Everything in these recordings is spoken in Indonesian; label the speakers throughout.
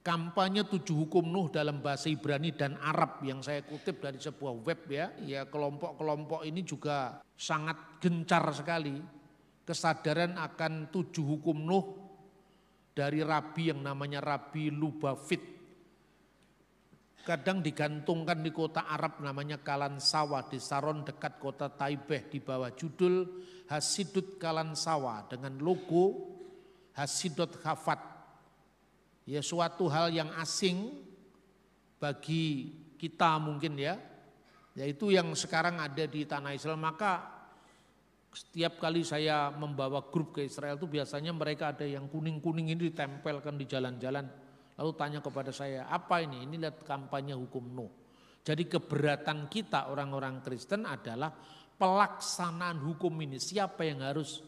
Speaker 1: kampanye 7 hukum Nuh dalam bahasa Ibrani dan Arab yang saya kutip dari sebuah web ya kelompok-kelompok ini juga sangat gencar sekali kesadaran akan 7 hukum Nuh dari rabi yang namanya Rabi Lubavitch. Kadang digantungkan di kota Arab namanya Kalan Sawa di Saron dekat kota Taibeh di bawah judul Hasidut Kalan Sawa dengan logo Hasidut Khafat. Ya suatu hal yang asing bagi kita mungkin ya, yaitu yang sekarang ada di tanah Israel. Maka setiap kali saya membawa grup ke Israel itu biasanya mereka ada yang kuning-kuning ini ditempelkan di jalan-jalan. Lalu tanya kepada saya, apa ini? Ini lihat kampanye hukum Nuh. Jadi keberatan kita orang-orang Kristen adalah pelaksanaan hukum ini. Siapa yang harus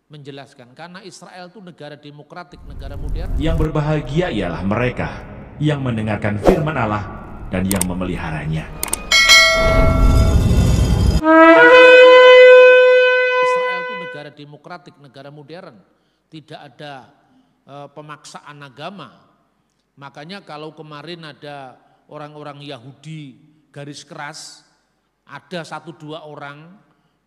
Speaker 1: menjelaskan? Karena Israel itu negara demokratik, negara modern.
Speaker 2: Yang berbahagia ialah mereka yang mendengarkan firman Allah dan yang memeliharanya.
Speaker 1: Israel itu negara demokratik, negara modern. Tidak ada pemaksaan agama. Makanya kalau kemarin ada orang-orang Yahudi garis keras, ada 1-2 orang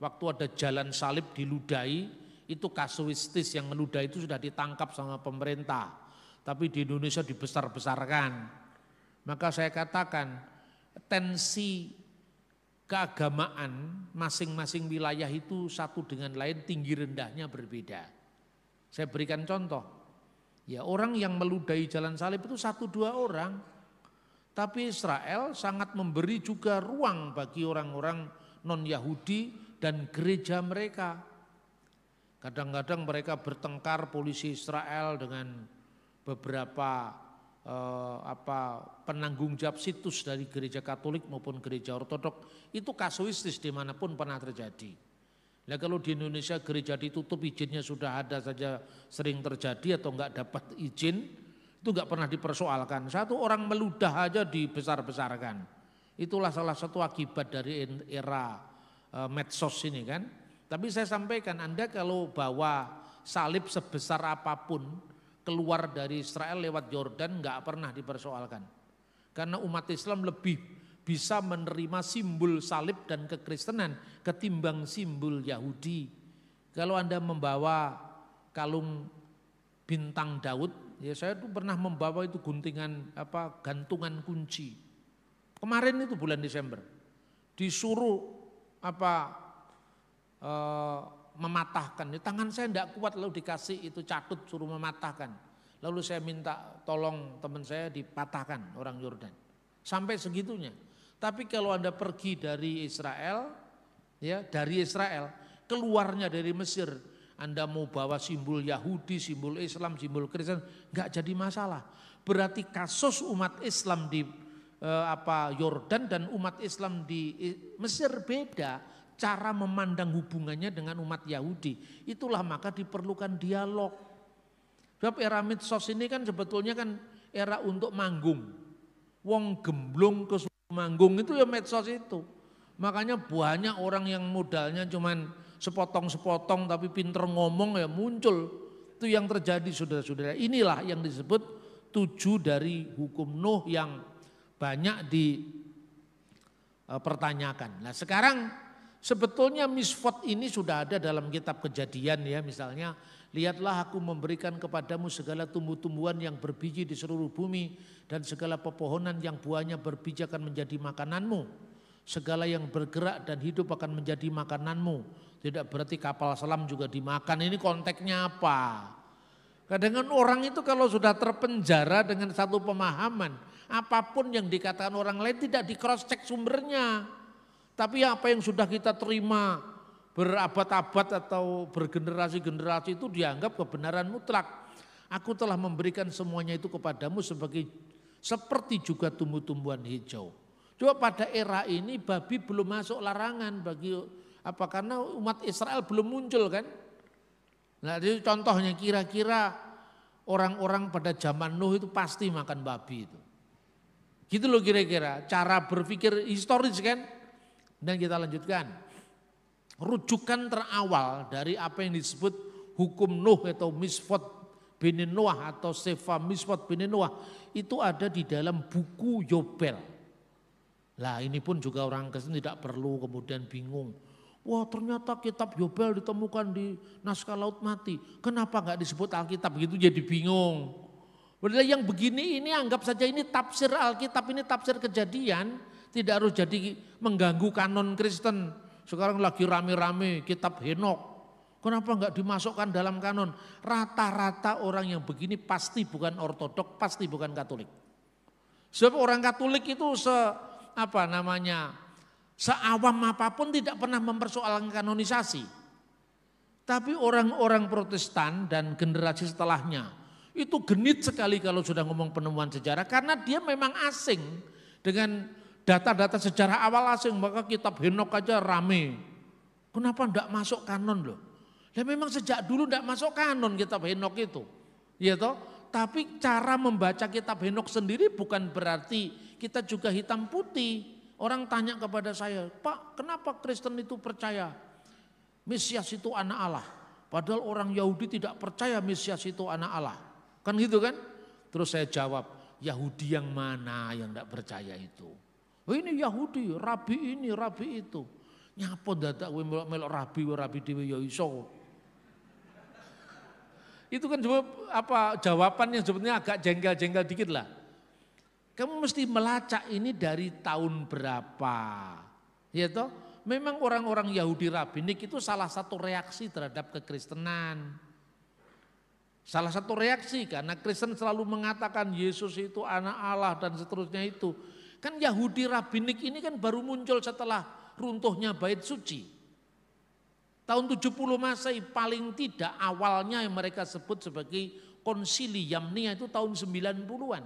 Speaker 1: waktu ada jalan salib diludahi, itu kasuistis yang meludahi itu sudah ditangkap sama pemerintah. Tapi di Indonesia dibesar-besarkan. Maka saya katakan tensi keagamaan masing-masing wilayah itu satu dengan lain tinggi rendahnya berbeda. Saya berikan contoh. Ya orang yang meludahi jalan salib itu 1-2 orang. Tapi Israel sangat memberi juga ruang bagi orang-orang non-Yahudi dan gereja mereka. Kadang-kadang mereka bertengkar polisi Israel dengan beberapa penanggung jawab situs dari gereja Katolik maupun gereja Ortodok. Itu kasuistis dimanapun pernah terjadi. Nah kalau di Indonesia gereja ditutup izinnya sudah ada saja sering terjadi atau enggak dapat izin, itu enggak pernah dipersoalkan. Satu orang meludah aja dibesar-besarkan. Itulah salah satu akibat dari era medsos ini kan. Tapi saya sampaikan Anda kalau bawa salib sebesar apapun keluar dari Israel lewat Yordan enggak pernah dipersoalkan. Karena umat Islam lebih bisa menerima simbol salib dan kekristenan ketimbang simbol Yahudi. Kalau Anda membawa kalung bintang Daud, ya saya tuh pernah membawa itu guntingan gantungan kunci. Kemarin itu bulan Desember disuruh mematahkan. Di tangan saya enggak kuat lalu dikasih itu catut suruh mematahkan. Lalu saya minta tolong teman saya dipatahkan orang Yordan. Sampai segitunya. Tapi kalau Anda pergi dari Israel, ya dari Israel, keluarnya dari Mesir, Anda mau bawa simbol Yahudi, simbol Islam, simbol Kristen, nggak jadi masalah. Berarti kasus umat Islam di Yordan dan umat Islam di Mesir beda, cara memandang hubungannya dengan umat Yahudi. Itulah maka diperlukan dialog. Sebab era medsos ini kan sebetulnya kan era untuk manggung. Wong gemblung ke manggung itu ya medsos itu. Makanya banyak orang yang modalnya cuman sepotong-sepotong tapi pinter ngomong ya muncul. Itu yang terjadi saudara-saudara. Inilah yang disebut 7 dari hukum Nuh yang banyak dipertanyakan. Nah sekarang sebetulnya misfot ini sudah ada dalam kitab Kejadian ya. Misalnya lihatlah aku memberikan kepadamu segala tumbuh-tumbuhan yang berbiji di seluruh bumi dan segala pepohonan yang buahnya berbiji akan menjadi makananmu. Segala yang bergerak dan hidup akan menjadi makananmu. Tidak berarti kapal selam juga dimakan. Ini konteksnya apa? Kadang-kadang orang itu kalau sudah terpenjara dengan satu pemahaman, apapun yang dikatakan orang lain tidak di cross check sumbernya. Tapi apa yang sudah kita terima berabad-abad atau bergenerasi-generasi itu dianggap kebenaran mutlak. Aku telah memberikan semuanya itu kepadamu seperti juga tumbuh-tumbuhan hijau. Coba pada era ini babi belum masuk larangan karena umat Israel belum muncul kan. Nah itu contohnya kira-kira orang-orang pada zaman Nuh itu pasti makan babi itu. Gitu loh kira-kira cara berpikir historis kan. Dan kita lanjutkan. Rujukan terawal dari apa yang disebut hukum Nuh atau misfot bin Noah atau Sefer Mishpat bin Noah itu ada di dalam buku Yobel. Lah ini pun juga orang Kristen tidak perlu kemudian bingung. Wah ternyata kitab Yobel ditemukan di naskah Laut Mati. Kenapa nggak disebut Alkitab gitu jadi bingung. Padahal yang begini ini anggap saja ini tafsir Alkitab, ini tafsir Kejadian. Tidak harus jadi mengganggu kanon Kristen. Sekarang lagi rame-rame kitab Henok. Kenapa enggak dimasukkan dalam kanon? Rata-rata orang yang begini pasti bukan ortodok, pasti bukan Katolik. Sebab orang Katolik itu seawam apapun tidak pernah mempersoalkan kanonisasi. Tapi orang-orang Protestan dan generasi setelahnya itu genit sekali kalau sudah ngomong penemuan sejarah karena dia memang asing dengan data-data sejarah awal asing, maka kitab Henok aja rame. Kenapa enggak masuk kanon loh? Ya memang sejak dulu enggak masuk kanon kitab Henok itu. Ya toh? Tapi cara membaca kitab Henok sendiri bukan berarti kita juga hitam putih. Orang tanya kepada saya, "Pak, kenapa Kristen itu percaya Mesias itu anak Allah? Padahal orang Yahudi tidak percaya Mesias itu anak Allah." Kan gitu kan? Terus saya jawab, Yahudi yang mana yang enggak percaya itu? Oh ini Yahudi, rabi ini, rabi itu. Nyapa dadak kowe melok rabi dhewe ya iso. Itu kan jawaban yang sebenarnya agak jengkel-jengkel dikit lah. Kamu mesti melacak ini dari tahun berapa. Ya toh? Memang orang-orang Yahudi rabbinik itu salah satu reaksi terhadap kekristenan. Salah satu reaksi karena Kristen selalu mengatakan Yesus itu anak Allah dan seterusnya itu. Kan Yahudi rabbinik ini kan baru muncul setelah runtuhnya Bait Suci. Tahun 70 Masehi paling tidak awalnya yang mereka sebut sebagai konsili Yamnia itu tahun 90-an.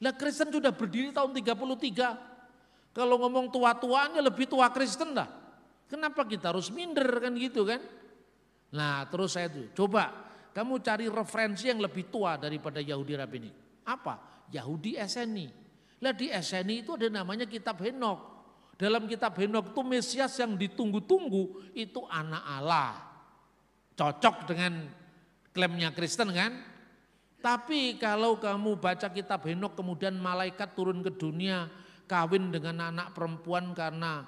Speaker 1: Lah Kristen sudah berdiri tahun 33. Kalau ngomong tua-tuanya lebih tua Kristen lah. Kenapa kita harus minder kan gitu kan? Nah terus saya tuh coba kamu cari referensi yang lebih tua daripada Yahudi rabbinik. Apa? Yahudi Eseni. Lah di Eseni itu ada namanya kitab Henok. Dalam kitab Henok itu Mesias yang ditunggu-tunggu itu anak Allah. Cocok dengan klaimnya Kristen kan? Tapi kalau kamu baca kitab Henok kemudian malaikat turun ke dunia kawin dengan anak perempuan karena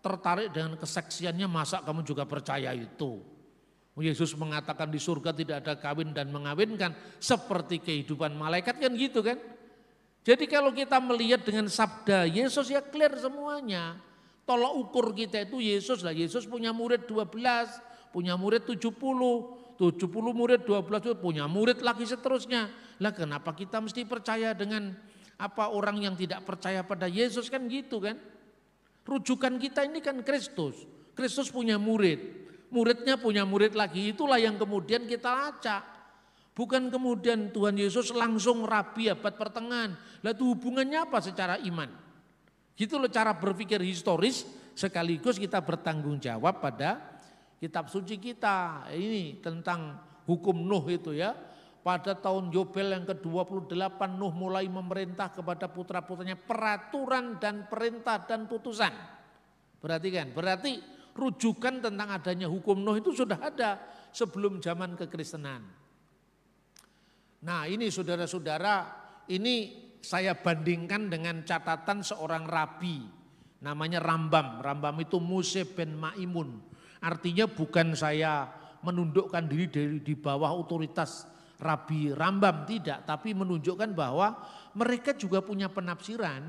Speaker 1: tertarik dengan keseksiannya, masa kamu juga percaya itu? Yesus mengatakan di surga tidak ada kawin dan mengawinkan seperti kehidupan malaikat kan gitu kan? Jadi kalau kita melihat dengan sabda Yesus ya clear semuanya. Tolak ukur kita itu Yesus lah. Yesus punya murid 12, punya murid 70 murid 12 punya murid lagi seterusnya. Lah kenapa kita mesti percaya dengan apa orang yang tidak percaya pada Yesus kan gitu kan? Rujukan kita ini kan Kristus. Kristus punya murid. Muridnya punya murid lagi. Itulah yang kemudian kita lacak. Bukan kemudian Tuhan Yesus langsung rabi abad pertengahan. Lah itu hubungannya apa secara iman? Gitu loh cara berpikir historis sekaligus kita bertanggung jawab pada kitab suci kita. Ini tentang hukum Nuh itu ya. Pada tahun Yobel yang ke-28 Nuh mulai memerintah kepada putra-putranya peraturan dan perintah dan putusan. Perhatikan, berarti rujukan tentang adanya hukum Nuh itu sudah ada sebelum zaman kekristenan. Nah ini saudara-saudara, ini saya bandingkan dengan catatan seorang rabi namanya Rambam. Rambam itu Mose ben Maimun. Artinya bukan saya menundukkan diri di bawah otoritas Rabi Rambam, tidak. Tapi menunjukkan bahwa mereka juga punya penafsiran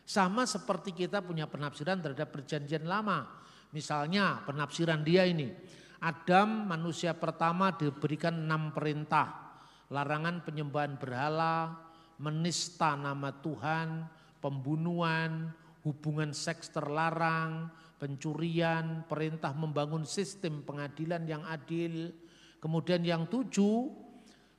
Speaker 1: sama seperti kita punya penafsiran terhadap perjanjian lama. Misalnya penafsiran dia ini, Adam manusia pertama diberikan 6 perintah. Larangan penyembahan berhala, menista nama Tuhan, pembunuhan, hubungan seks terlarang, pencurian, perintah membangun sistem pengadilan yang adil. Kemudian yang 7,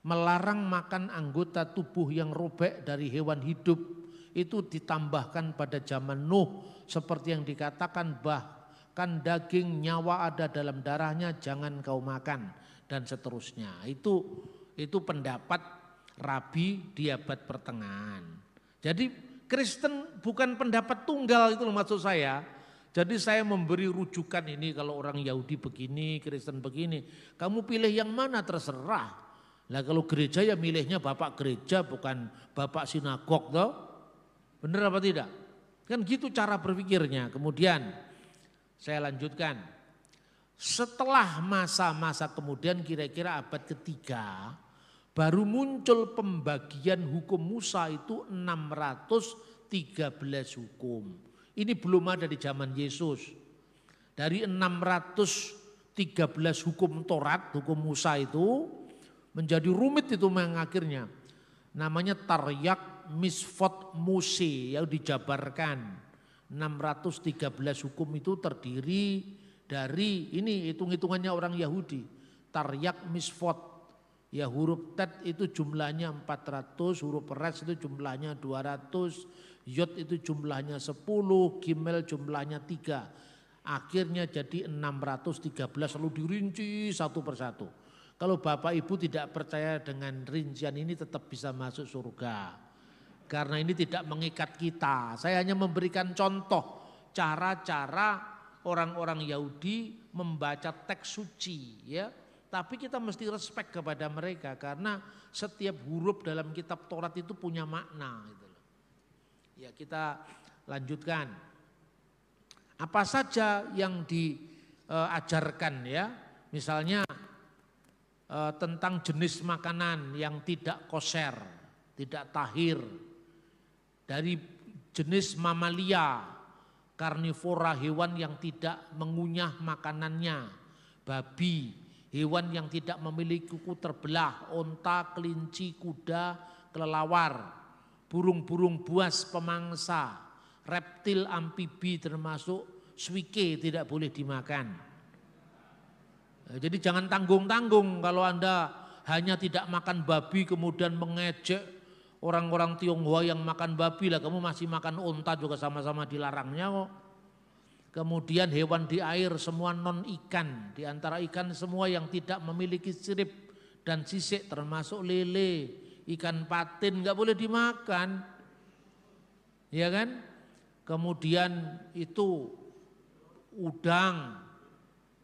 Speaker 1: melarang makan anggota tubuh yang robek dari hewan hidup. Itu ditambahkan pada zaman Nuh seperti yang dikatakan bahkan daging nyawa ada dalam darahnya jangan kau makan dan seterusnya. Itu pendapat Rabi di abad pertengahan. Jadi Kristen bukan pendapat tunggal itu loh maksud saya. Jadi saya memberi rujukan ini kalau orang Yahudi begini, Kristen begini. Kamu pilih yang mana terserah. Lah kalau gereja ya milihnya bapak gereja bukan bapak sinagog toh. Benar apa tidak? Kan gitu cara berpikirnya. Kemudian saya lanjutkan. Setelah masa-masa kemudian kira-kira abad ketiga baru muncul pembagian hukum Musa itu 613 hukum. Ini belum ada di zaman Yesus. Dari 613 hukum Taurat, hukum Musa itu menjadi rumit itu akhirnya. Namanya Taryak Misfot Muse yang dijabarkan. 613 hukum itu terdiri dari ini hitung-hitungannya orang Yahudi. Taryak Misfot, ya huruf tet itu jumlahnya 400, huruf res itu jumlahnya 200, yod itu jumlahnya 10, gimel jumlahnya 3. Akhirnya jadi 613 lalu dirinci satu persatu. Kalau Bapak Ibu tidak percaya dengan rincian ini tetap bisa masuk surga. Karena ini tidak mengikat kita. Saya hanya memberikan contoh cara-cara orang-orang Yahudi membaca teks suci ya. Tapi kita mesti respect kepada mereka karena setiap huruf dalam kitab Taurat itu punya makna gitu loh. Ya, kita lanjutkan. Apa saja yang diajarkan ya? Misalnya tentang jenis makanan yang tidak kosher, tidak tahir. Dari jenis mamalia, karnivora, hewan yang tidak mengunyah makanannya, babi, hewan yang tidak memiliki kuku terbelah, onta, kelinci, kuda, kelelawar, burung-burung buas pemangsa, reptil, amfibi termasuk swike tidak boleh dimakan. Jadi jangan tanggung-tanggung kalau Anda hanya tidak makan babi kemudian mengejek orang-orang Tionghoa yang makan babi lah, kamu masih makan onta juga sama-sama dilarangnya kok. Kemudian hewan di air semua non ikan, di antara ikan semua yang tidak memiliki sirip dan sisik termasuk lele, ikan patin nggak boleh dimakan, ya kan? Kemudian itu udang,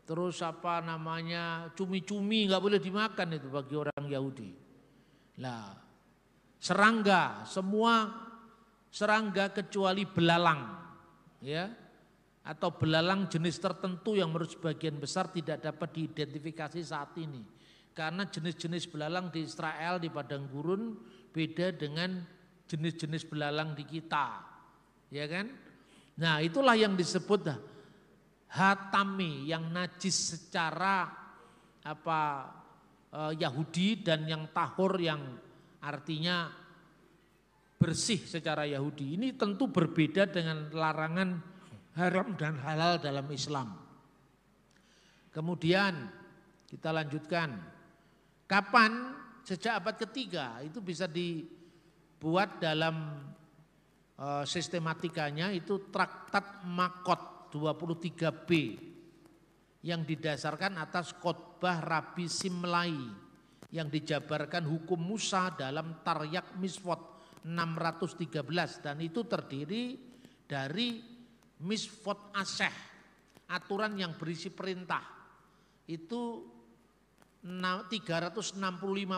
Speaker 1: terus apa namanya cumi-cumi nggak boleh dimakan itu bagi orang Yahudi. Lah serangga, semua serangga kecuali belalang, ya, atau belalang jenis tertentu yang menurut sebagian besar tidak dapat diidentifikasi saat ini. Karena jenis-jenis belalang di Israel di padang gurun beda dengan jenis-jenis belalang di kita, ya kan? Nah itulah yang disebut hatami, yang najis secara Yahudi dan yang tahor yang artinya bersih secara Yahudi. Ini tentu berbeda dengan larangan haram dan halal dalam Islam. Kemudian kita lanjutkan. Kapan? Sejak abad ketiga itu bisa dibuat dalam sistematikanya itu Traktat Makot 23b yang didasarkan atas khotbah Rabi Simlai yang dijabarkan hukum Musa dalam Taryak Misfot 613 dan itu terdiri dari Misfot Aseh, aturan yang berisi perintah. Itu 365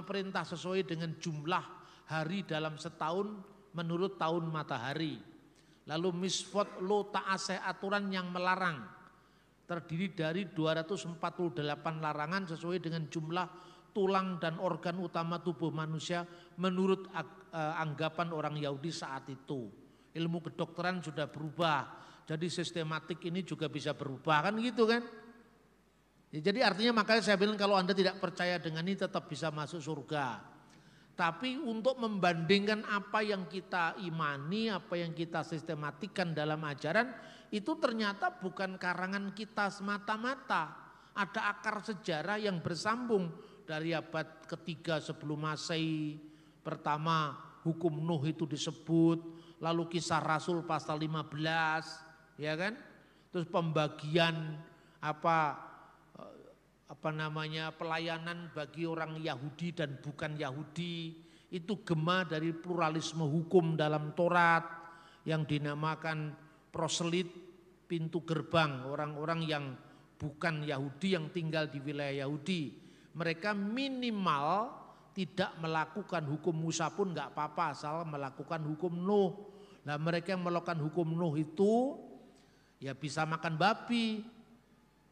Speaker 1: perintah sesuai dengan jumlah hari dalam setahun menurut tahun matahari. Lalu Misfot Lo Ta'aseh, aturan yang melarang, terdiri dari 248 larangan sesuai dengan jumlah tulang dan organ utama tubuh manusia menurut anggapan orang Yahudi saat itu. Ilmu kedokteran sudah berubah, jadi sistematik ini juga bisa berubah kan gitu kan. Ya, jadi artinya makanya saya bilang kalau Anda tidak percaya dengan ini tetap bisa masuk surga. Tapi untuk membandingkan apa yang kita imani, apa yang kita sistematikan dalam ajaran, itu ternyata bukan karangan kita semata-mata. Ada akar sejarah yang bersambung dari abad ketiga sebelum Masehi. Pertama hukum Nuh itu disebut, lalu Kisah Rasul pasal 15, ya kan? Terus pembagian pelayanan bagi orang Yahudi dan bukan Yahudi, itu gema dari pluralisme hukum dalam Taurat yang dinamakan proselit, pintu gerbang, orang-orang yang bukan Yahudi yang tinggal di wilayah Yahudi. Mereka minimal tidak melakukan hukum Musa pun nggak apa-apa asal melakukan hukum Nuh. Nah mereka yang melakukan hukum Nuh itu ya bisa makan babi.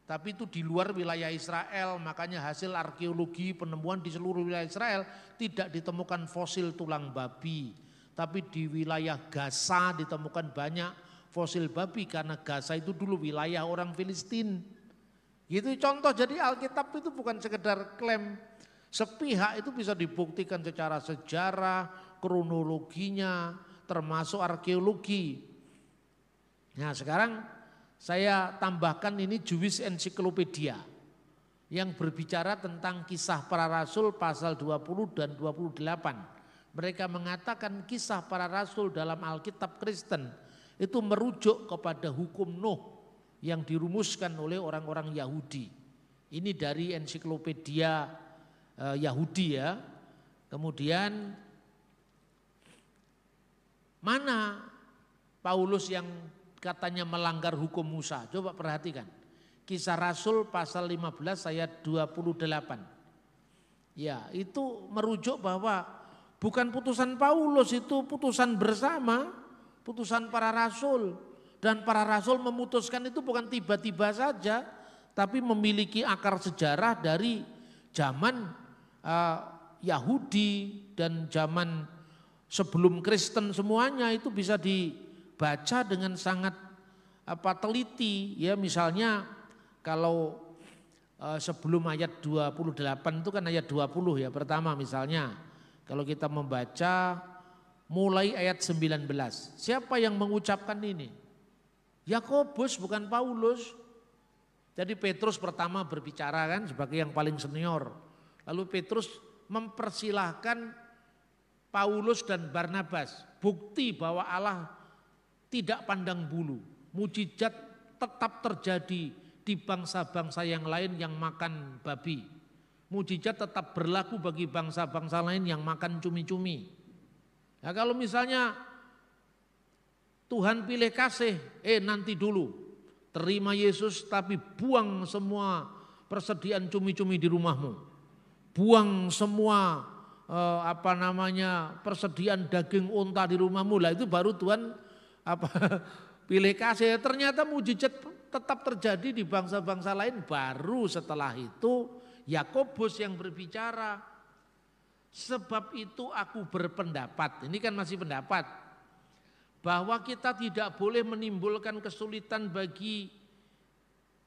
Speaker 1: Tapi itu di luar wilayah Israel, makanya hasil arkeologi penemuan di seluruh wilayah Israel tidak ditemukan fosil tulang babi. Tapi di wilayah Gaza ditemukan banyak fosil babi karena Gaza itu dulu wilayah orang Filistin. Gitu contoh, jadi Alkitab itu bukan sekedar klaim sepihak, itu bisa dibuktikan secara sejarah, kronologinya, termasuk arkeologi. Nah sekarang saya tambahkan ini Jewish Encyclopedia yang berbicara tentang kisah para rasul pasal 20 dan 28. Mereka mengatakan kisah para rasul dalam Alkitab Kristen itu merujuk kepada hukum Nuh yang dirumuskan oleh orang-orang Yahudi. Ini dari ensiklopedia Yahudi ya. Kemudian mana Paulus yang katanya melanggar hukum Musa? Coba perhatikan. Kisah Rasul pasal 15 ayat 28. Ya, itu merujuk bahwa bukan putusan Paulus, itu putusan bersama, putusan para rasul. Dan para rasul memutuskan itu bukan tiba-tiba saja, tapi memiliki akar sejarah dari zaman Yahudi dan zaman sebelum Kristen semuanya itu bisa dibaca dengan sangat teliti ya. Misalnya kalau sebelum ayat 28 itu kan ayat 20 ya pertama misalnya. Kalau kita membaca mulai ayat 19. Siapa yang mengucapkan ini? Yakobus bukan Paulus. Jadi Petrus pertama berbicara kan sebagai yang paling senior. Lalu Petrus mempersilahkan Paulus dan Barnabas. Bukti bahwa Allah tidak pandang bulu. Mujizat tetap terjadi di bangsa-bangsa yang lain yang makan babi. Mujizat tetap berlaku bagi bangsa-bangsa lain yang makan cumi-cumi. Nah kalau misalnya Tuhan pilih kasih, nanti dulu terima Yesus tapi buang semua persediaan cumi-cumi di rumahmu. Buang semua persediaan daging unta di rumahmu. Lah itu baru Tuhan pilih kasih. Ternyata mujizat tetap terjadi di bangsa-bangsa lain. Baru setelah itu Yakobus yang berbicara. Sebab itu aku berpendapat, ini kan masih pendapat, bahwa kita tidak boleh menimbulkan kesulitan bagi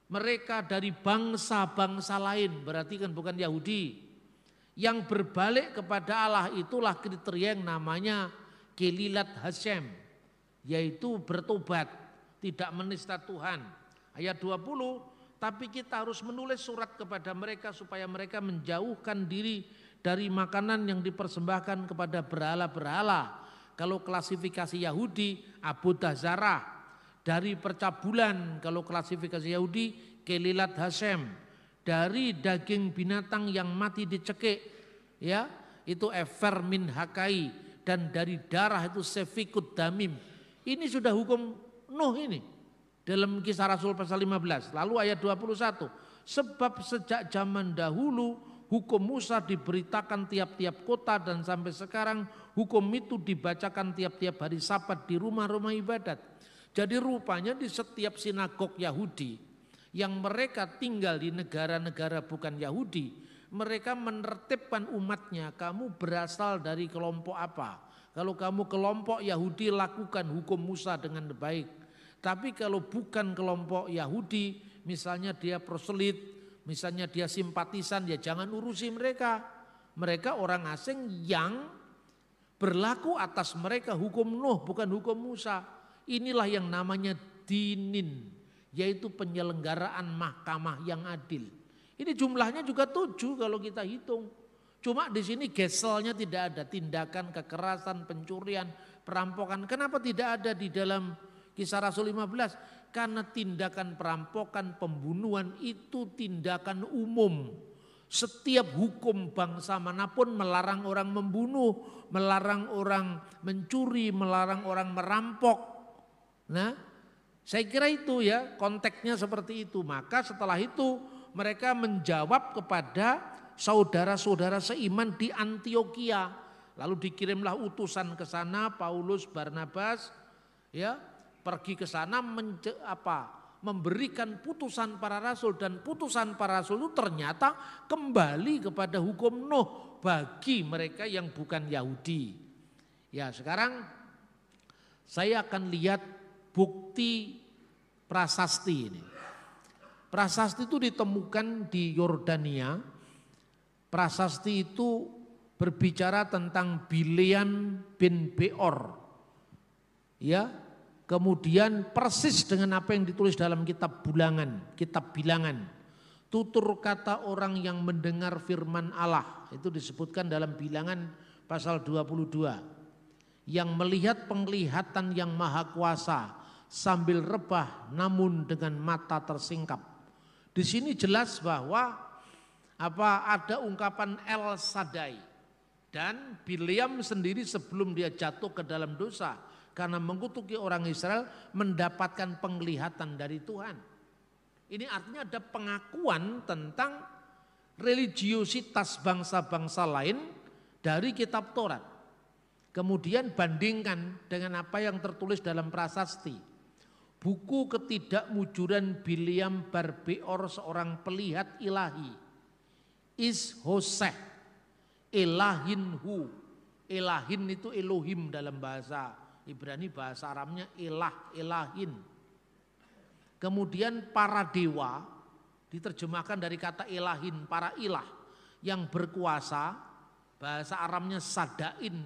Speaker 1: mereka dari bangsa-bangsa lain. Berarti kan bukan Yahudi. Yang berbalik kepada Allah itulah kriteria yang namanya Kelilat Hashem, yaitu bertobat, tidak menista Tuhan. Ayat 20, tapi kita harus menulis surat kepada mereka supaya mereka menjauhkan diri dari makanan yang dipersembahkan kepada berhala-berhala. Kalau klasifikasi Yahudi, Abodah Zarah. Dari percabulan, kalau klasifikasi Yahudi, Kelilat Hashem. Dari daging binatang yang mati dicekik, ya itu efer min hakai, dan dari darah itu sefikut damim. Ini sudah hukum Nuh ini dalam Kisah Rasul pasal 15. Lalu ayat 21, sebab sejak zaman dahulu hukum Musa diberitakan tiap-tiap kota dan sampai sekarang hukum itu dibacakan tiap-tiap hari Sabat di rumah-rumah ibadat. Jadi rupanya di setiap sinagog Yahudi yang mereka tinggal di negara-negara bukan Yahudi, mereka menertibkan umatnya, kamu berasal dari kelompok apa. Kalau kamu kelompok Yahudi lakukan hukum Musa dengan baik. Tapi kalau bukan kelompok Yahudi, misalnya dia proselit, misalnya dia simpatisan, ya jangan urusi mereka. Mereka orang asing yang berlaku atas mereka hukum Nuh bukan hukum Musa. Inilah yang namanya dinin, yaitu penyelenggaraan mahkamah yang adil. Ini jumlahnya juga 7 kalau kita hitung. Cuma di sini geselnya tidak ada, tindakan kekerasan, pencurian, perampokan. Kenapa tidak ada di dalam Kisah Rasul 15? Karena tindakan perampokan, pembunuhan itu tindakan umum. Setiap hukum bangsa manapun melarang orang membunuh, melarang orang mencuri, melarang orang merampok. Nah, saya kira itu ya konteksnya seperti itu. Maka setelah itu mereka menjawab kepada saudara-saudara seiman di Antioquia. Lalu dikirimlah utusan ke sana, Paulus, Barnabas, ya, pergi ke sana memberikan putusan para rasul, dan putusan para rasul itu ternyata kembali kepada hukum Nuh bagi mereka yang bukan Yahudi. Ya, sekarang saya akan lihat bukti prasasti ini. Prasasti itu ditemukan di Yordania. Prasasti itu berbicara tentang Bileam bin Beor. Ya, kemudian persis dengan apa yang ditulis dalam kitab Bilangan. Tutur kata orang yang mendengar firman Allah, itu disebutkan dalam Bilangan pasal 22. Yang melihat penglihatan yang maha kuasa sambil rebah namun dengan mata tersingkap. Di sini jelas bahwa ada ungkapan El Shaddai, dan Bileam sendiri sebelum dia jatuh ke dalam dosa karena mengutuki orang Israel mendapatkan penglihatan dari Tuhan. Ini artinya ada pengakuan tentang religiositas bangsa-bangsa lain dari kitab Taurat. Kemudian bandingkan dengan apa yang tertulis dalam prasasti. Buku ketidakmujuran Bileam bar Beor, seorang pelihat ilahi. Is Hoseh Elahinhu. Elahin itu Elohim dalam bahasa Ibrani, bahasa Aramnya Elahin. Kemudian para dewa diterjemahkan dari kata Elahin, para ilah yang berkuasa, bahasa Aramnya Sadain.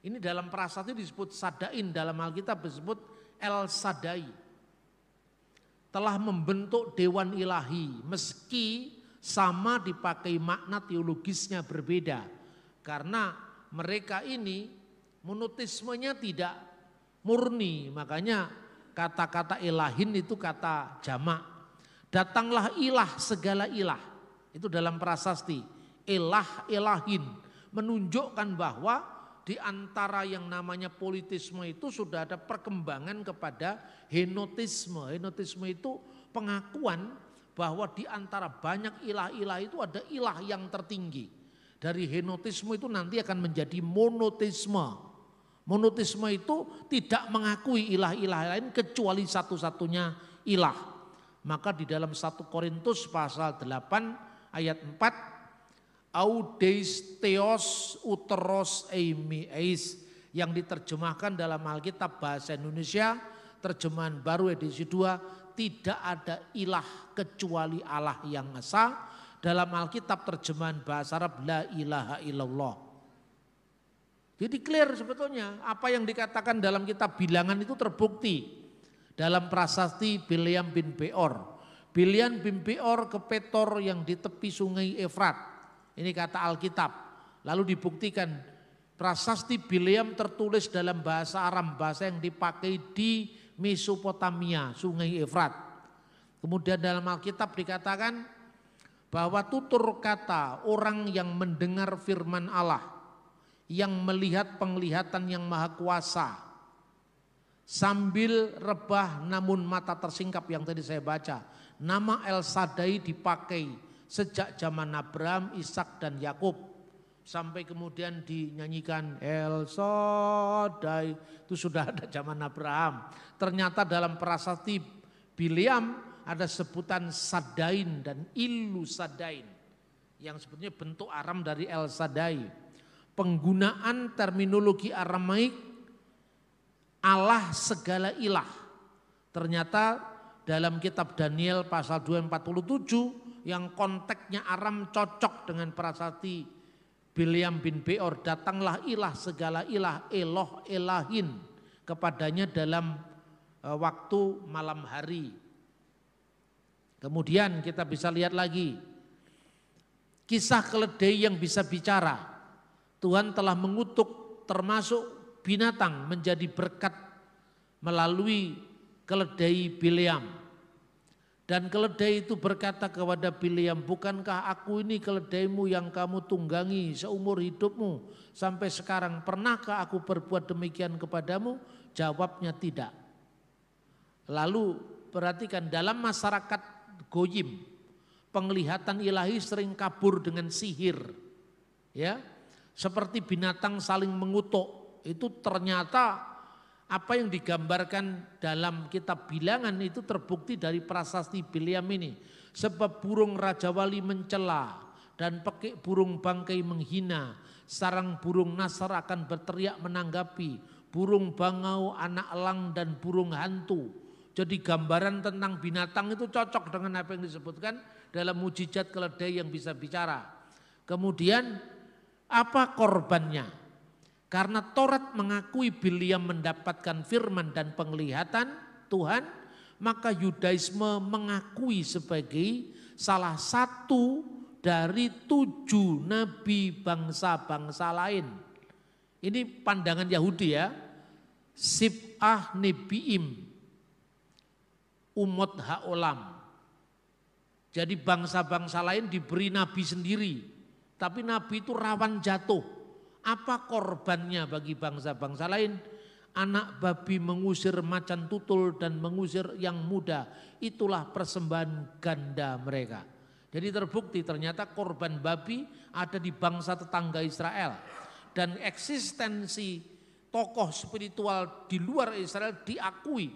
Speaker 1: Ini dalam prasasti disebut Sadain, dalam Alkitab disebut El Shaddai. Telah membentuk dewan ilahi, meski sama dipakai makna teologisnya berbeda. Karena mereka ini monoteismenya tidak murni, makanya kata-kata elahin itu kata jamak. Datanglah ilah segala ilah, itu dalam prasasti. Elahin menunjukkan bahwa di antara yang namanya politisme itu sudah ada perkembangan kepada henotisme. Henotisme itu pengakuan bahwa di antara banyak ilah-ilah itu ada ilah yang tertinggi. Dari henotisme itu nanti akan menjadi monoteisme. Monoteisme itu tidak mengakui ilah-ilah lain kecuali satu-satunya ilah. Maka di dalam 1 Korintus pasal 8 ayat 4, Audeis theos uteros eis, yang diterjemahkan dalam Alkitab bahasa Indonesia terjemahan baru edisi 2, tidak ada ilah kecuali Allah yang esa. Dalam Alkitab terjemahan bahasa Arab la ilaha illallah. Jadi clear sebetulnya apa yang dikatakan dalam kitab Bilangan itu terbukti dalam prasasti Bileam bin Beor. Bileam bin Beor ke Petor yang di tepi sungai Efrat. Ini kata Alkitab. Lalu dibuktikan prasasti Bileam tertulis dalam bahasa Aram, bahasa yang dipakai di Mesopotamia, sungai Efrat. Kemudian dalam Alkitab dikatakan bahwa tutur kata orang yang mendengar firman Allah, yang melihat penglihatan yang maha kuasa, sambil rebah namun mata tersingkap yang tadi saya baca. Nama El Shaddai dipakai sejak zaman Abraham, Ishak dan Yakub, sampai kemudian dinyanyikan El Shaddai, itu sudah ada zaman Abraham. Ternyata dalam prasasti Bileam ada sebutan Sadain dan Ilu Sadain, yang sebetulnya bentuk Aram dari El Shaddai. Penggunaan terminologi Aramaik Allah segala ilah, ternyata dalam kitab Daniel pasal 2:47 yang konteksnya Aram cocok dengan prasasti Bileam bin Beor, datanglah ilah segala ilah, Eloh Elahin, kepadanya dalam waktu malam hari. Kemudian kita bisa lihat lagi kisah keledai yang bisa bicara. Tuhan telah mengutuk termasuk binatang menjadi berkat melalui keledai Bileam. Dan keledai itu berkata kepada Bileam, bukankah aku ini keledaimu yang kamu tunggangi seumur hidupmu sampai sekarang? Pernahkah aku berbuat demikian kepadamu? Jawabnya tidak. Lalu perhatikan, dalam masyarakat Goyim penglihatan ilahi sering kabur dengan sihir. Ya, seperti binatang saling mengutuk. Itu ternyata apa yang digambarkan dalam kitab Bilangan itu terbukti dari prasasti Bileam ini. Sebab burung Raja Wali mencela dan pekik burung bangkai menghina. Sarang burung nasar akan berteriak menanggapi. Burung bangau, anak elang dan burung hantu. Jadi gambaran tentang binatang itu cocok dengan apa yang disebutkan dalam mujizat keledai yang bisa bicara. Kemudian apa korbannya? Karena Taurat mengakui Bileam mendapatkan firman dan penglihatan Tuhan, maka Yudaisme mengakui sebagai salah satu dari 7 nabi bangsa-bangsa lain. Ini pandangan Yahudi ya. Sib'ah Nebiim, Umot Ha'olam. Jadi bangsa-bangsa lain diberi nabi sendiri. Tapi nabi itu rawan jatuh. Apa korbannya bagi bangsa-bangsa lain? Anak babi mengusir macan tutul dan mengusir yang muda. Itulah persembahan ganda mereka. Jadi terbukti ternyata korban babi ada di bangsa tetangga Israel. Dan eksistensi tokoh spiritual di luar Israel diakui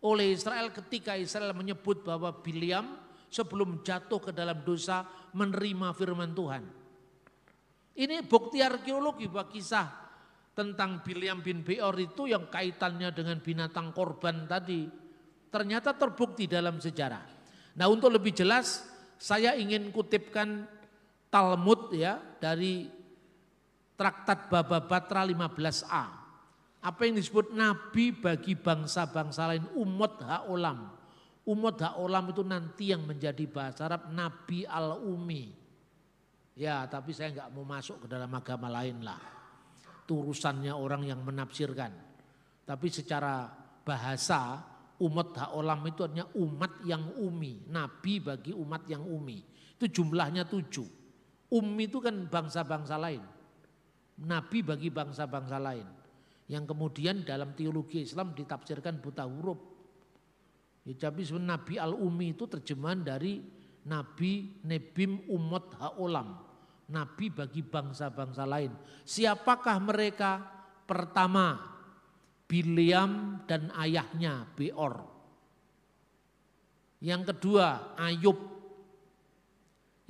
Speaker 1: oleh Israel ketika Israel menyebut bahwa Bileam sebelum jatuh ke dalam dosa menerima firman Tuhan. Ini bukti arkeologi bahwa kisah tentang Bileam bin Beor itu yang kaitannya dengan binatang korban tadi ternyata terbukti dalam sejarah. Nah, untuk lebih jelas saya ingin kutipkan Talmud ya dari Traktat Baba Batra 15a. Apa yang disebut nabi bagi bangsa-bangsa lain, umot ha'olam. Umot ha'olam itu nanti yang menjadi bahasa Arab Nabi al-Umi. Ya, tapi saya enggak mau masuk ke dalam agama lain lah. Itu urusannya orang yang menafsirkan. Tapi secara bahasa umat ha'olam itu artinya umat yang umi. Nabi bagi umat yang umi. Itu jumlahnya 7. Umi itu kan bangsa-bangsa lain. Nabi bagi bangsa-bangsa lain. Yang kemudian dalam teologi Islam ditafsirkan buta huruf. Ya, tapi sebenarnya Nabi al-Umi itu terjemahan dari Nabi Nebim Umot Ha'olam. Nabi bagi bangsa-bangsa lain. Siapakah mereka? Pertama, Bileam dan ayahnya Beor. Yang kedua, Ayub.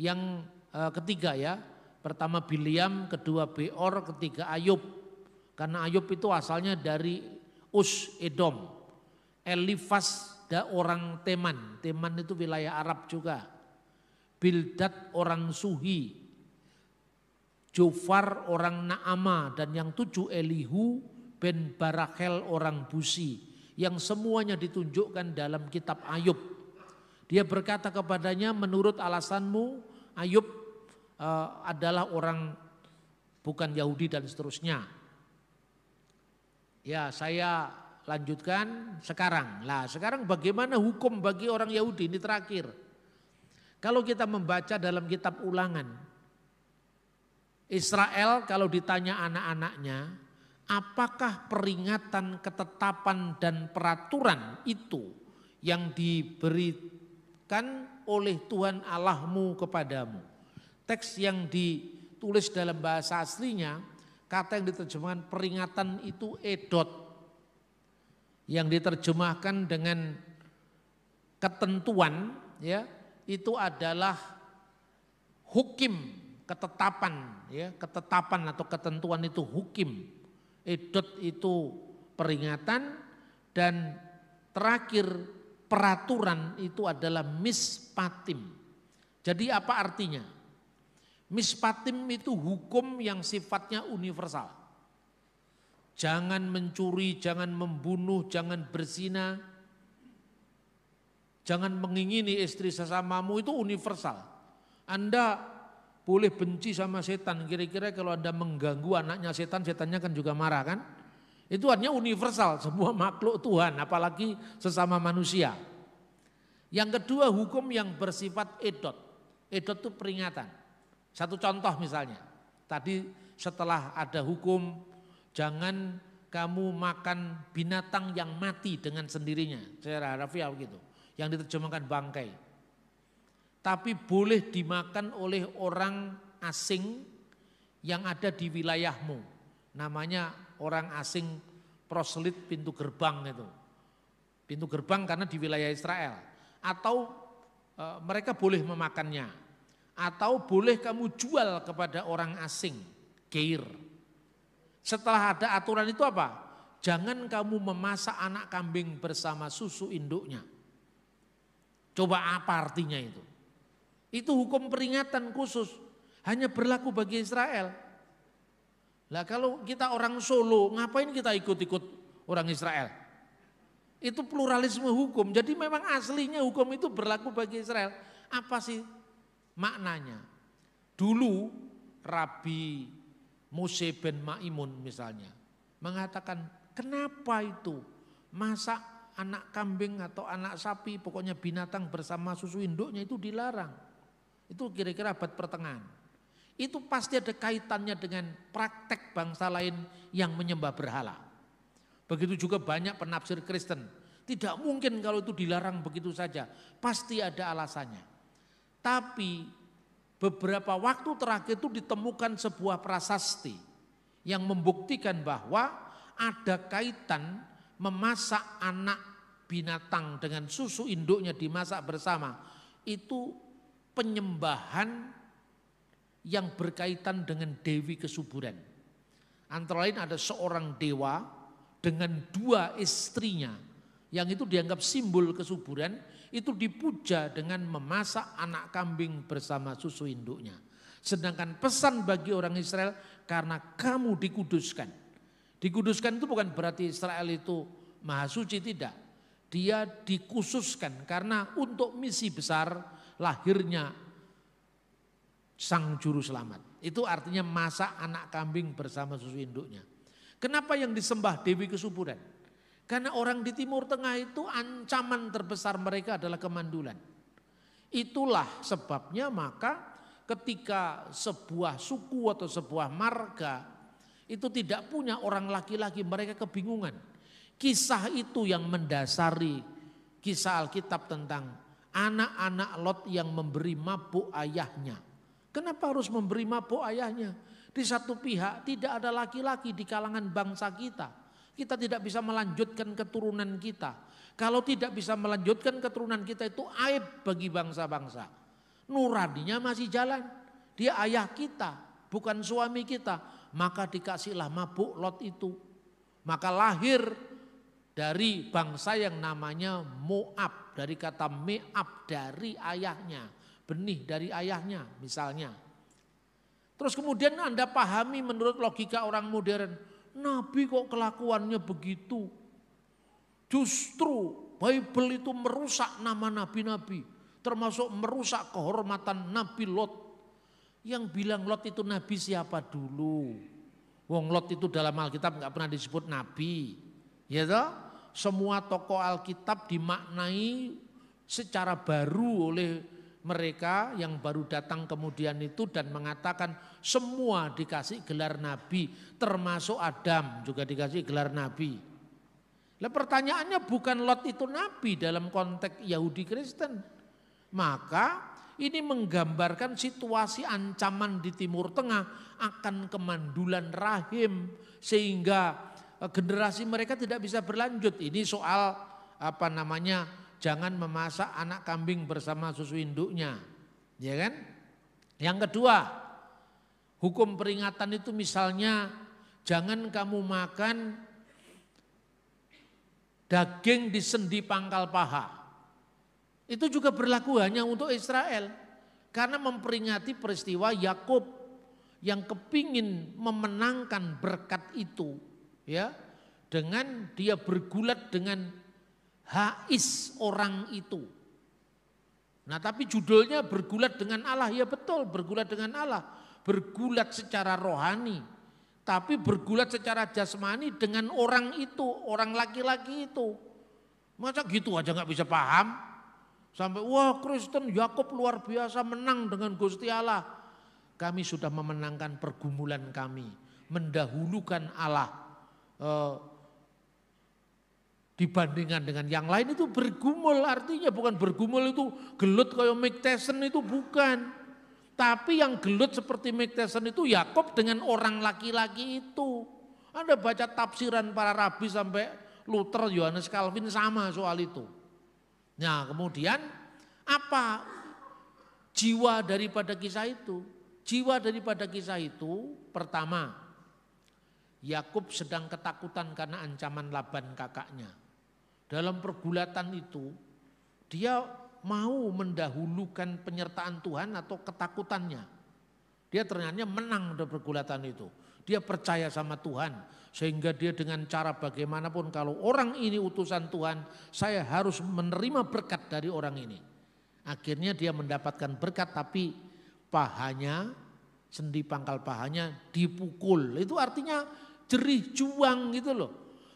Speaker 1: Yang ketiga ya, pertama Bileam, kedua Beor, ketiga Ayub. Karena Ayub itu asalnya dari Us Edom. Elifas orang Teman. Teman itu wilayah Arab juga. Bildad orang Suhi. Jofar orang Naama. Dan yang 7 Elihu ben Barakhel orang Busi. Yang semuanya ditunjukkan dalam kitab Ayub. Dia berkata kepadanya, menurut alasanmu Ayub adalah orang bukan Yahudi dan seterusnya. Ya, saya lanjutkan sekarang. Lah, sekarang bagaimana hukum bagi orang Yahudi? Ini terakhir. Kalau kita membaca dalam kitab Ulangan, Israel kalau ditanya anak-anaknya, apakah peringatan, ketetapan dan peraturan itu yang diberikan oleh Tuhan Allahmu kepadamu? Teks yang ditulis dalam bahasa aslinya, kata yang diterjemahkan peringatan itu edot. Yang diterjemahkan dengan ketentuan ya, itu adalah hukim, ketetapan ya, ketetapan atau ketentuan itu hukim. Edot itu peringatan dan terakhir peraturan itu adalah mispatim. Jadi apa artinya? Mispatim itu hukum yang sifatnya universal. Jangan mencuri, jangan membunuh, jangan berzina, jangan mengingini istri sesamamu, itu universal. Anda boleh benci sama setan, kira-kira kalau Anda mengganggu anaknya setan, setannya kan juga marah kan? Itu artinya universal, semua makhluk Tuhan, apalagi sesama manusia. Yang kedua hukum yang bersifat edot. Edot itu peringatan. Satu contoh misalnya, tadi setelah ada hukum jangan kamu makan binatang yang mati dengan sendirinya, secara harfiah begitu, yang diterjemahkan bangkai. tapi boleh dimakan oleh orang asing yang ada di wilayahmu. Namanya orang asing proselyt pintu gerbang itu. Pintu gerbang karena di wilayah Israel. Atau mereka boleh memakannya. Atau boleh kamu jual kepada orang asing, geir. Setelah ada aturan itu apa? Jangan kamu memasak anak kambing bersama susu induknya. Coba apa artinya itu? Itu hukum peringatan khusus, hanya berlaku bagi Israel. Lah kalau kita orang Solo, ngapain kita ikut-ikut orang Israel? Itu pluralisme hukum, jadi memang aslinya hukum itu berlaku bagi Israel. Apa sih maknanya? Dulu Rabi Mose ben Maimun misalnya mengatakan, kenapa itu masak anak kambing atau anak sapi, pokoknya binatang bersama susu induknya itu dilarang. Itu kira-kira abad pertengahan. Itu pasti ada kaitannya dengan praktek bangsa lain yang menyembah berhala. Begitu juga banyak penafsir Kristen. Tidak mungkin kalau itu dilarang begitu saja. Pasti ada alasannya. Tapi beberapa waktu terakhir itu ditemukan sebuah prasasti yang membuktikan bahwa ada kaitan memasak anak binatang dengan susu induknya dimasak bersama. Itu penyembahan yang berkaitan dengan dewi kesuburan. Antara lain ada seorang dewa dengan 2 istrinya yang itu dianggap simbol kesuburan, itu dipuja dengan memasak anak kambing bersama susu induknya. Sedangkan pesan bagi orang Israel, karena kamu dikuduskan. Dikuduskan itu bukan berarti Israel itu maha suci, tidak. Dia dikhususkan karena untuk misi besar lahirnya sang juru selamat. Itu artinya masak anak kambing bersama susu induknya. Kenapa yang disembah dewi kesuburan? Karena orang di Timur Tengah itu ancaman terbesar mereka adalah kemandulan. Itulah sebabnya maka ketika sebuah suku atau sebuah marga itu tidak punya orang laki-laki, mereka kebingungan. Kisah itu yang mendasari kisah Alkitab tentang anak-anak Lot yang memberi mabuk ayahnya. Kenapa harus memberi mabuk ayahnya? Di satu pihak tidak ada laki-laki di kalangan bangsa kita. Kita tidak bisa melanjutkan keturunan kita. Kalau tidak bisa melanjutkan keturunan kita itu aib bagi bangsa-bangsa. Nuraninya masih jalan. Dia ayah kita, bukan suami kita. Maka dikasihlah mabuk Lot itu. Maka lahir dari bangsa yang namanya Moab, dari kata Meab, dari ayahnya, benih dari ayahnya misalnya. Terus kemudian Anda pahami menurut logika orang modern, Nabi kok kelakuannya begitu. Justru Bible itu merusak nama nabi-nabi, termasuk merusak kehormatan Nabi Lot. Yang bilang Lot itu nabi siapa dulu? Wong Lot itu dalam Alkitab nggak pernah disebut nabi. Ya toh? Semua tokoh Alkitab dimaknai secara baru oleh mereka yang baru datang kemudian itu dan mengatakan semua dikasih gelar nabi, termasuk Adam juga dikasih gelar nabi. Lah pertanyaannya bukan Lot itu nabi dalam konteks Yahudi Kristen. Maka ini menggambarkan situasi ancaman di Timur Tengah akan kemandulan rahim sehingga generasi mereka tidak bisa berlanjut. Ini soal jangan memasak anak kambing bersama susu induknya. Ya kan? Yang kedua, hukum peringatan itu misalnya jangan kamu makan daging di sendi pangkal paha. Itu juga berlaku hanya untuk Israel. Karena memperingati peristiwa Yakub yang kepingin memenangkan berkat itu. Ya, dengan dia bergulat dengan Hais orang itu. Nah tapi judulnya bergulat dengan Allah, ya betul bergulat dengan Allah. Bergulat secara rohani, tapi bergulat secara jasmani dengan orang itu, orang laki-laki itu. Masa gitu aja gak bisa paham? Sampai wah Kristen Yakub luar biasa menang dengan Gusti Allah. Kami sudah memenangkan pergumulan kami, mendahulukan Allah dibandingkan dengan yang lain itu bergumul, artinya bukan bergumul itu gelut kayak Mike Tyson itu bukan. Tapi yang gelut seperti Mike Tyson itu Yakub dengan orang laki-laki itu. Anda baca tafsiran para rabi sampai Luther, Yohanes Calvin sama soal itu. Nah kemudian apa jiwa daripada kisah itu? Jiwa daripada kisah itu pertama, Yakub sedang ketakutan karena ancaman Laban kakaknya. Dalam pergulatan itu dia mau mendahulukan penyertaan Tuhan atau ketakutannya. Dia ternyata menang dalam pergulatan itu. Dia percaya sama Tuhan sehingga dia dengan cara bagaimanapun kalau orang ini utusan Tuhan, saya harus menerima berkat dari orang ini. Akhirnya dia mendapatkan berkat tapi pahanya, sendi pangkal pahanya dipukul. Itu artinya jerih juang gitu loh.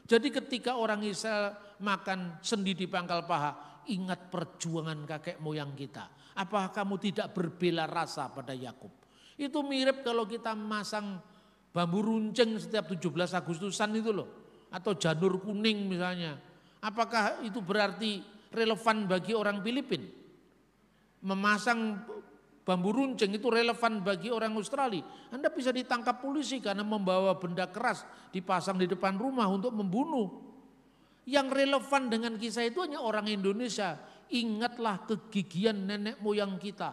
Speaker 1: Jadi ketika orang Israel makan sendi di pangkal paha, ingat perjuangan kakek moyang kita. Apakah kamu tidak berbela rasa pada Yakub? Itu mirip kalau kita masang bambu runcing setiap 17 Agustusan itu loh. Atau janur kuning misalnya. Apakah itu berarti relevan bagi orang Filipina? Memasang bambu runcing itu relevan bagi orang Australia. Anda bisa ditangkap polisi karena membawa benda keras dipasang di depan rumah untuk membunuh. Yang relevan dengan kisah itu hanya orang Indonesia. Ingatlah kegigihan nenek moyang kita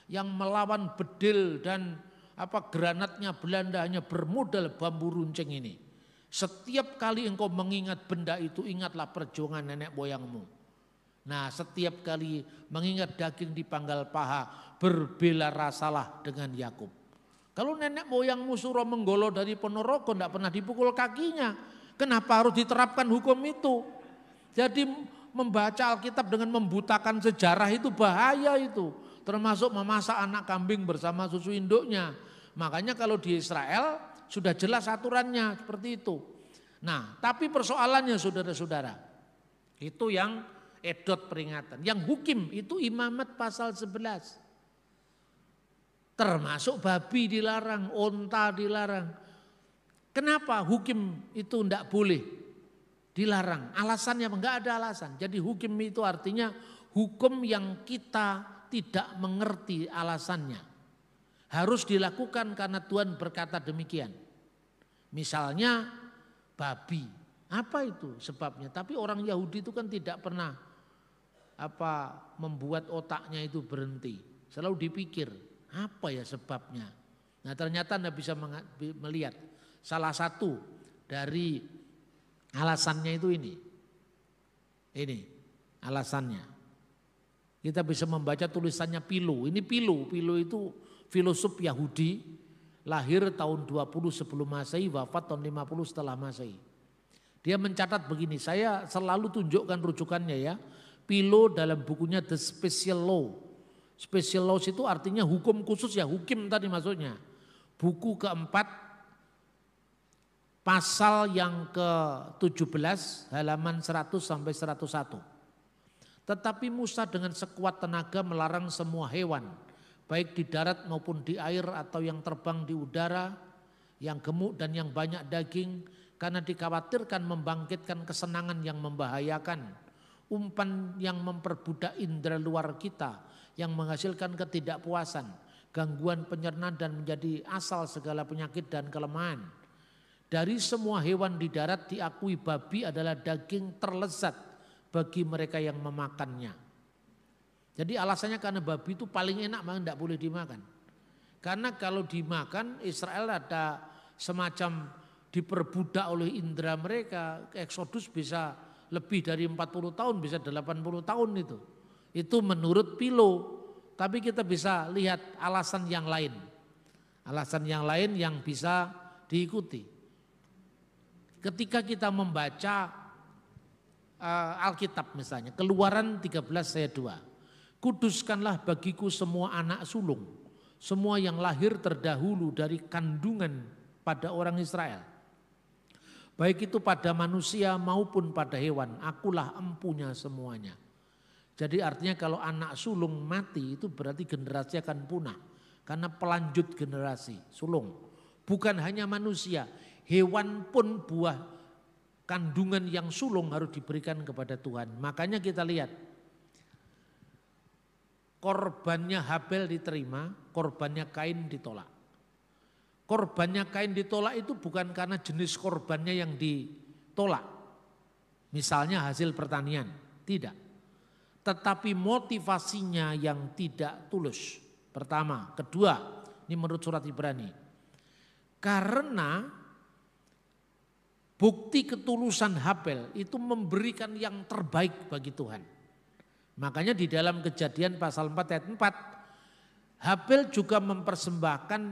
Speaker 1: yang melawan bedil dan granatnya Belanda hanya bermodal bambu runcing ini. Setiap kali engkau mengingat benda itu, ingatlah perjuangan nenek moyangmu. Nah, setiap kali mengingat daging di pangkal paha, berbela rasalah dengan Yakub. Kalau nenek moyangmu Suro Menggolo dari Ponorogo tidak pernah dipukul kakinya, kenapa harus diterapkan hukum itu? Jadi membaca Alkitab dengan membutakan sejarah itu bahaya itu. Termasuk memasak anak kambing bersama susu induknya. Makanya kalau di Israel sudah jelas aturannya seperti itu. Nah, tapi persoalannya saudara-saudara, itu yang edot peringatan. Yang hukim itu Imamat pasal 11. Termasuk babi dilarang, onta dilarang. Kenapa hukim itu tidak boleh dilarang? Alasannya enggak ada alasan. Jadi hukim itu artinya hukum yang kita tidak mengerti alasannya. Harus dilakukan karena Tuhan berkata demikian. Misalnya babi. Apa itu sebabnya? Tapi orang Yahudi itu kan tidak pernah membuat otaknya itu berhenti. Selalu dipikir, apa ya sebabnya? Nah ternyata Anda bisa melihat salah satu dari alasannya itu ini. Ini alasannya. Kita bisa membaca tulisannya Philo. Ini Philo itu filosof Yahudi, lahir tahun 20 sebelum Masehi, wafat tahun 50 setelah Masehi. Dia mencatat begini, saya selalu tunjukkan rujukannya ya. Philo dalam bukunya The Special Law. Special Laws itu artinya hukum khusus ya, hukim tadi maksudnya. Buku keempat, pasal yang ke-17, halaman 100 sampai 101. Tetapi Musa dengan sekuat tenaga melarang semua hewan, baik di darat maupun di air atau yang terbang di udara, yang gemuk dan yang banyak daging, karena dikhawatirkan membangkitkan kesenangan yang membahayakan. Umpan yang memperbudak indera luar kita, yang menghasilkan ketidakpuasan, gangguan pencernaan dan menjadi asal segala penyakit dan kelemahan. Dari semua hewan di darat diakui babi adalah daging terlezat bagi mereka yang memakannya. Jadi alasannya karena babi itu paling enak, maka tidak boleh dimakan. Karena kalau dimakan Israel ada semacam diperbudak oleh indera mereka, Eksodus bisa lebih dari 40 tahun, bisa 80 tahun itu. Itu menurut Philo. Tapi kita bisa lihat alasan yang lain. Alasan yang lain yang bisa diikuti. Ketika kita membaca Alkitab misalnya, Keluaran 13 ayat 2. Kuduskanlah bagiku semua anak sulung, semua yang lahir terdahulu dari kandungan pada orang Israel. Baik itu pada manusia maupun pada hewan, akulah empunya semuanya. Jadi artinya kalau anak sulung mati itu berarti generasi akan punah. Karena pelanjut generasi sulung. Bukan hanya manusia, hewan pun buah kandungan yang sulung harus diberikan kepada Tuhan. Makanya kita lihat korbannya Habel diterima, korbannya Kain ditolak. Korbannya Kain ditolak itu bukan karena jenis korbannya yang ditolak. Misalnya hasil pertanian, tidak. Tetapi motivasinya yang tidak tulus. Pertama, kedua, ini menurut surat Ibrani. Karena bukti ketulusan Habel itu memberikan yang terbaik bagi Tuhan. Makanya di dalam Kejadian pasal 4 ayat 4, Habel juga mempersembahkan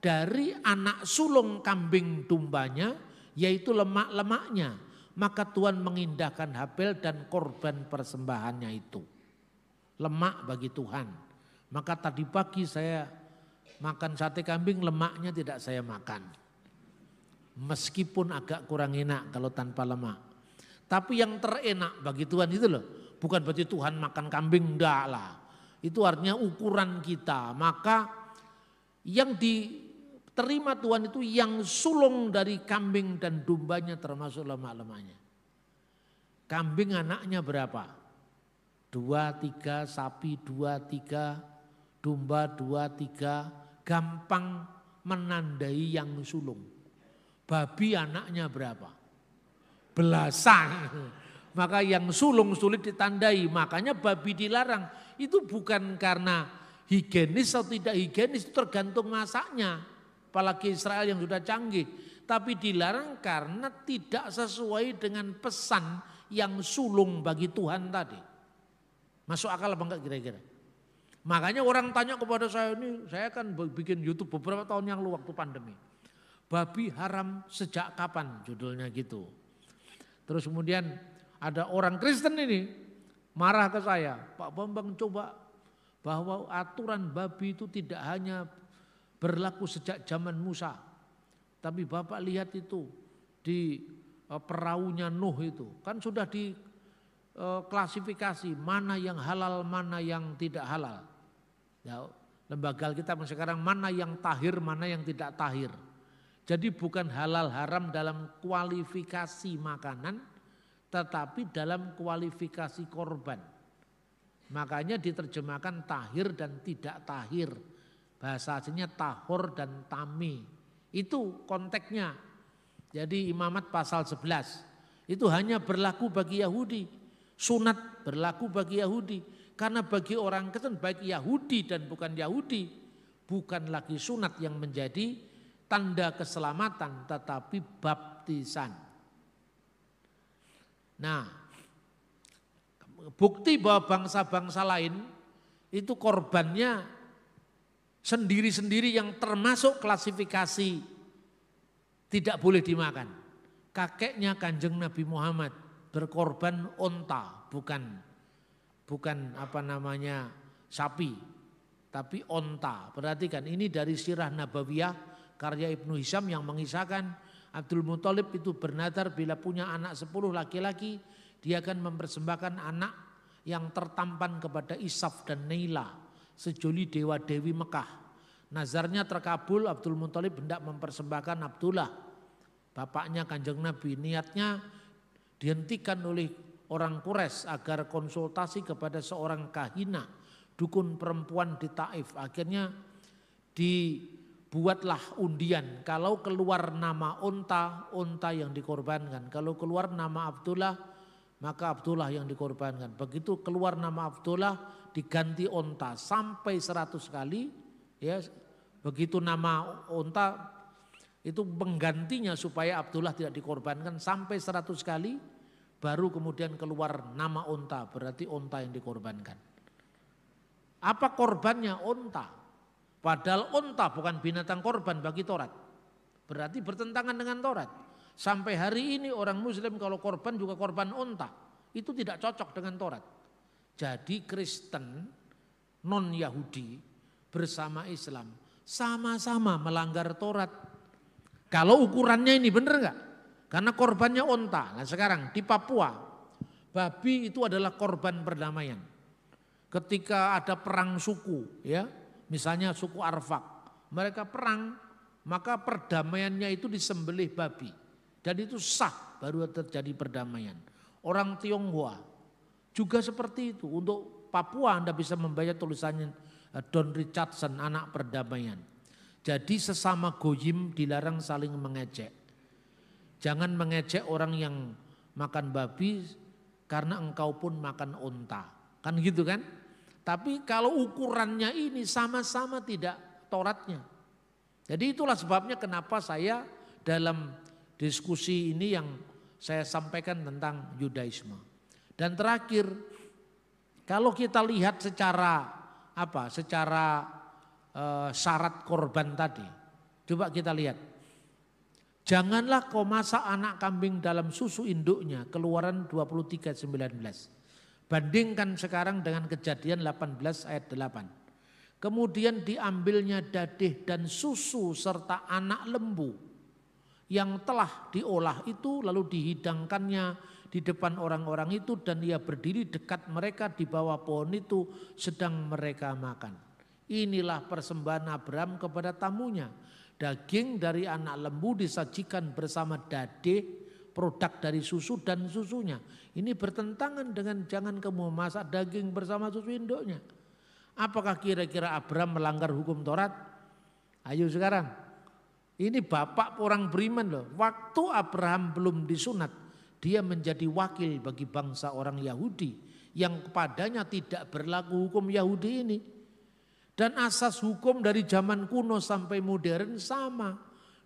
Speaker 1: dari anak sulung kambing dombanya, yaitu lemak-lemaknya. Maka Tuhan mengindahkan Habel dan korban persembahannya itu. Lemak bagi Tuhan. Maka tadi pagi saya makan sate kambing, lemaknya tidak saya makan. Meskipun agak kurang enak kalau tanpa lemak. Tapi yang terenak bagi Tuhan itu loh. Bukan berarti Tuhan makan kambing, enggak lah. Itu artinya ukuran kita. Maka yang diterima Tuhan itu yang sulung dari kambing dan dombanya termasuk lemak-lemaknya. Kambing anaknya berapa? 2, 3, sapi 2, 3, domba 2, 3. Gampang menandai yang sulung. Babi anaknya berapa? Belasan. Maka yang sulung sulit ditandai. Makanya babi dilarang. Itu bukan karena higienis atau tidak higienis, itu tergantung masaknya. Apalagi Israel yang sudah canggih. Tapi dilarang karena tidak sesuai dengan pesan yang sulung bagi Tuhan tadi. Masuk akal apa enggak kira-kira? Makanya orang tanya kepada saya, ini saya kan bikin YouTube beberapa tahun yang lalu waktu pandemi. Babi haram sejak kapan? Judulnya gitu. Terus kemudian ada orang Kristen ini marah ke saya, Pak Bambang coba bahwa aturan babi itu tidak hanya berlaku sejak zaman Musa. Tapi Bapak lihat itu di perahunya Nuh itu kan sudah diklasifikasi mana yang halal, mana yang tidak halal. Ya, lembaga kita sekarang mana yang tahir, mana yang tidak tahir. Jadi bukan halal haram dalam kualifikasi makanan, tetapi dalam kualifikasi korban. Makanya diterjemahkan tahir dan tidak tahir. Bahasa aslinya tahor dan tami. Itu konteksnya. Jadi Imamat pasal 11. Itu hanya berlaku bagi Yahudi. Sunat berlaku bagi Yahudi. Karena bagi orang Kristen baik Yahudi dan bukan Yahudi. Bukan lagi sunat yang menjadi tanda keselamatan, tetapi baptisan. Nah, bukti bahwa bangsa-bangsa lain itu korbannya sendiri-sendiri yang termasuk klasifikasi tidak boleh dimakan. Kakeknya Kanjeng Nabi Muhammad berkorban onta, bukan sapi, tapi onta. Perhatikan ini dari Sirah Nabawiyah karya Ibnu Hisham yang mengisahkan Abdul Muthalib itu bernadar bila punya anak 10 laki-laki, dia akan mempersembahkan anak yang tertampan kepada Isaf dan Naila, sejoli dewa-dewi Mekah. Nazarnya terkabul, Abdul Muthalib hendak mempersembahkan Abdullah, bapaknya Kanjeng Nabi. Niatnya dihentikan oleh orang Quraisy agar konsultasi kepada seorang kahina, dukun perempuan di Taif. Akhirnya dibuatlah undian, kalau keluar nama unta yang dikorbankan. Kalau keluar nama Abdullah, maka Abdullah yang dikorbankan. Begitu keluar nama Abdullah diganti unta sampai 100 kali. Ya, begitu nama unta itu penggantinya supaya Abdullah tidak dikorbankan sampai 100 kali. Baru kemudian keluar nama unta, berarti unta yang dikorbankan. Apa korbannya? Unta. Padahal unta bukan binatang korban bagi Taurat. Berarti bertentangan dengan Taurat. Sampai hari ini orang Muslim kalau korban juga korban unta. Itu tidak cocok dengan Taurat. Jadi Kristen non-Yahudi bersama Islam sama-sama melanggar Taurat. Kalau ukurannya ini benar enggak? Karena korbannya unta. Nah sekarang di Papua, babi itu adalah korban perdamaian. Ketika ada perang suku, ya, misalnya suku Arfak, mereka perang, maka perdamaiannya itu disembelih babi. Dan itu sah, baru terjadi perdamaian. Orang Tionghoa juga seperti itu. Untuk Papua Anda bisa membaca tulisannya Don Richardson, Anak Perdamaian. Jadi sesama goyim dilarang saling mengejek. Jangan mengejek orang yang makan babi karena engkau pun makan unta. Kan gitu kan? Tapi kalau ukurannya ini sama-sama tidak Tauratnya. Jadi itulah sebabnya kenapa saya dalam diskusi ini yang saya sampaikan tentang Yudaisme. Dan terakhir, kalau kita lihat secara syarat korban tadi, coba kita lihat. Janganlah kau masak anak kambing dalam susu induknya, Keluaran 23:19. Bandingkan sekarang dengan Kejadian 18 ayat 8. Kemudian diambilnya dadih dan susu serta anak lembu yang telah diolah itu, lalu dihidangkannya di depan orang-orang itu, dan ia berdiri dekat mereka di bawah pohon itu sedang mereka makan. Inilah persembahan Abraham kepada tamunya. Daging dari anak lembu disajikan bersama dadih, produk dari susu dan susunya. Ini bertentangan dengan jangan kamu masak daging bersama susu induknya. Apakah kira-kira Abraham melanggar hukum Taurat? Ayo sekarang. Ini bapak orang beriman loh. Waktu Abraham belum disunat, dia menjadi wakil bagi bangsa orang Yahudi yang kepadanya tidak berlaku hukum Yahudi ini. Dan asas hukum dari zaman kuno sampai modern sama.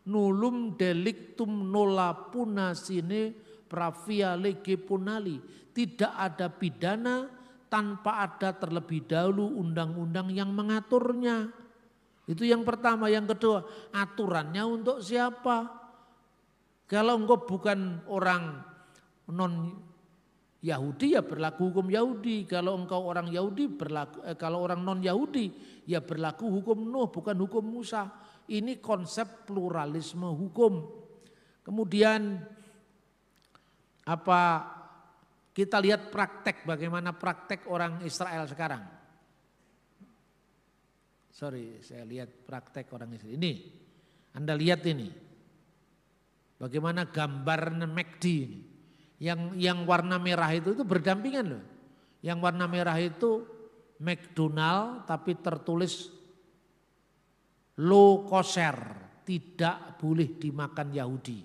Speaker 1: Nullum delictum nolla puna sine pravia lege punali. Tidak ada pidana tanpa ada terlebih dahulu undang-undang yang mengaturnya. Itu yang pertama. Yang kedua, aturannya untuk siapa? Kalau engkau bukan orang non Yahudi ya berlaku hukum Yahudi. Kalau engkau orang Yahudi kalau orang non Yahudi ya berlaku hukum Nuh, bukan hukum Musa. Ini konsep pluralisme hukum. Kemudian kita lihat praktek, bagaimana praktek orang Israel sekarang. Saya lihat praktek orang Israel. Ini, Anda lihat ini. Bagaimana gambar McD ini. Yang warna merah itu berdampingan loh. Yang warna merah itu McDonald tapi tertulis low kosher, tidak boleh dimakan Yahudi.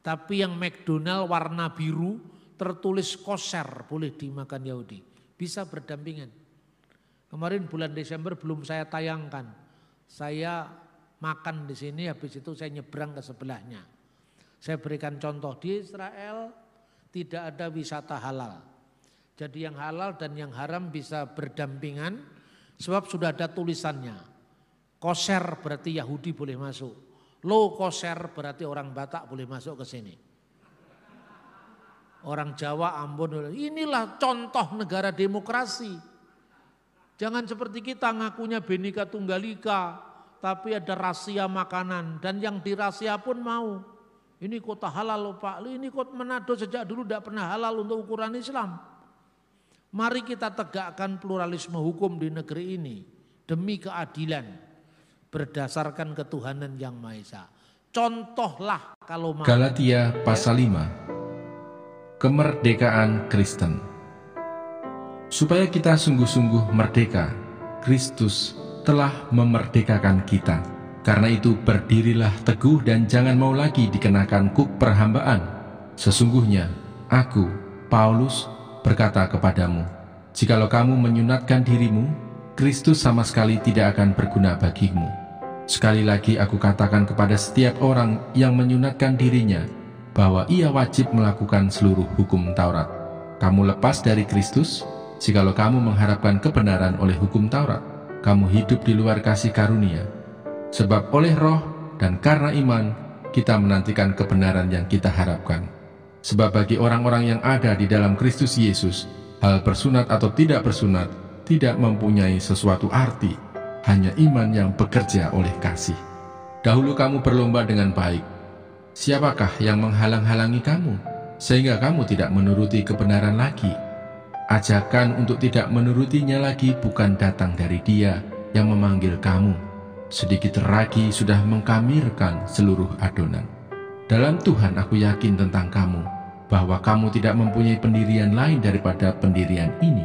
Speaker 1: Tapi yang McDonald warna biru tertulis kosher, boleh dimakan Yahudi. Bisa berdampingan. Kemarin bulan Desember belum saya tayangkan. Saya makan di sini, habis itu saya nyebrang ke sebelahnya. Saya berikan contoh, di Israel tidak ada wisata halal. Jadi yang halal dan yang haram bisa berdampingan sebab sudah ada tulisannya. Kosher berarti Yahudi boleh masuk. Low kosher berarti orang Batak boleh masuk ke sini. Orang Jawa, Ambon, inilah contoh negara demokrasi. Jangan seperti kita ngakunya Bhinneka Tunggal Ika, tapi ada rahasia makanan dan yang dirahasia pun mau. Ini kota halal loh Pak, ini kota Manado sejak dulu tidak pernah halal untuk ukuran Islam. Mari kita tegakkan pluralisme hukum di negeri ini demi keadilan berdasarkan ketuhanan yang Maha Esa. Contohlah kalau mau.
Speaker 3: Galatia pasal 5. Kemerdekaan Kristen. Supaya kita sungguh-sungguh merdeka, Kristus telah memerdekakan kita. Karena itu berdirilah teguh dan jangan mau lagi dikenakan kuk perhambaan. Sesungguhnya aku, Paulus, berkata kepadamu, jikalau kamu menyunatkan dirimu, Kristus sama sekali tidak akan berguna bagimu. Sekali lagi aku katakan kepada setiap orang yang menyunatkan dirinya, bahwa ia wajib melakukan seluruh hukum Taurat. Kamu lepas dari Kristus, jikalau kamu mengharapkan kebenaran oleh hukum Taurat, kamu hidup di luar kasih karunia. Sebab oleh roh dan karena iman, kita menantikan kebenaran yang kita harapkan. Sebab bagi orang-orang yang ada di dalam Kristus Yesus, hal bersunat atau tidak bersunat tidak mempunyai sesuatu arti, hanya iman yang bekerja oleh kasih. Dahulu kamu berlomba dengan baik. Siapakah yang menghalang-halangi kamu, sehingga kamu tidak menuruti kebenaran lagi? Ajakan untuk tidak menurutinya lagi bukan datang dari Dia yang memanggil kamu. Sedikit lagi sudah mengkamirkan seluruh adonan. dalam Tuhan aku yakin tentang kamu, bahwa kamu tidak mempunyai pendirian lain daripada pendirian ini.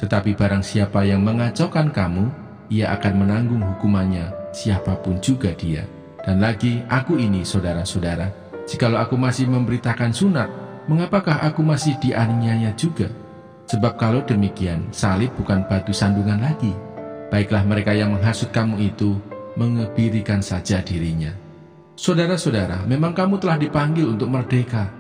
Speaker 3: Tetapi barang siapa yang mengacaukan kamu, ia akan menanggung hukumannya, siapapun juga dia. Dan lagi, aku ini, saudara-saudara, jikalau aku masih memberitakan sunat, mengapakah aku masih dianiaya juga? Sebab kalau demikian, salib bukan batu sandungan lagi. Baiklah mereka yang menghasut kamu itu, mengebirikan saja dirinya. Saudara-saudara, memang kamu telah dipanggil untuk merdeka.